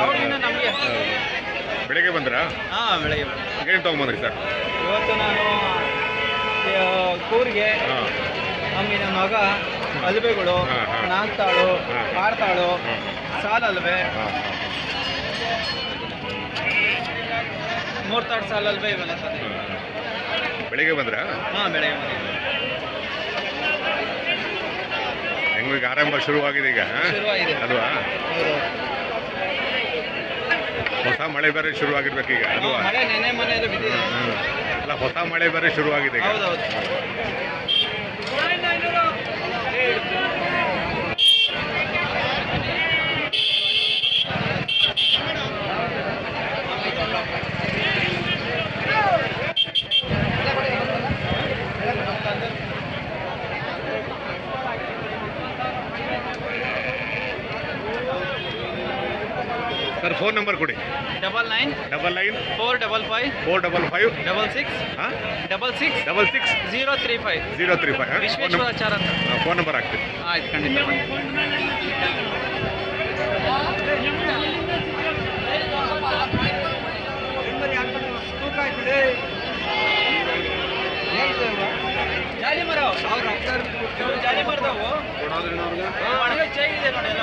ಅವಾಗಿಂದ ನಮಗೆ. ಬೆಳಿಗ್ಗೆ ಬಂದ್ರಾ? ಹಾಂ, ಬೆಳಗ್ಗೆ ಏನು ತೊಗೊಂಬಂದ್ರಿ ಸರ್? ಇವತ್ತು ನಾನು ಕೂರಿಗೆ ನಮಗೆ ನನ್ನ ಮಗ ಅಲ್ಬೆಗಳು, ನಾಗ್ತಾಳು, ಆರ್ತಾಳು, ಸಾಲು ಅಲ್ಬೆ, 3 ತಾಡು ಸಾಲು ಅಲ್ಬೆ ಇವೆಲ್ಲ ತಂದೆ. ಬೆಳಿಗ್ಗೆ ಬಂದ್ರಾ? ಹಾಂ, ಬೆಳಗ್ಗೆ ಬಂದೆ. ಹೆಂಗ ಆರಂಭ ಶುರುವಾಗಿದೆ ಈಗ ಶುರುವಾಗಿದೆ ಅಲ್ವಾ? ಹೊಸ ಮಳೆ ಬೇರೆ ಶುರುವಾಗಿರ್ಬೇಕು ಈಗ ಅಲ್ವಾ? ಮಳೆ ನೆನೆ ಮನೆಯಲ್ಲಿ ಬಿದ್ದಿದೆ. ಅಲ್ಲ, ಹೊಸ ಮಳೆ ಬೇರೆ ಶುರುವಾಗಿದೆ ಈಗ. ಹೌದೌದು. ಸರ್, ಫೋನ್ ನಂಬರ್ ಕೊಡಿ. 99 455 66 66 035 ವಿಶ್ವೇಶ್ವರಾಚಾರ ಅಂತ ಫೋನ್ ನಂಬರ್ ಹಾಕ್ತೀನಿ. ಆಯ್ತು, ಖಂಡಿತ. ಜಾಲಿ ಮರ ಜಾಲಿ ಮರದವು ಒಣಗ ಚೆನ್ನಾಗಿದೆ ನೋಡಿ ಎಲ್ಲ.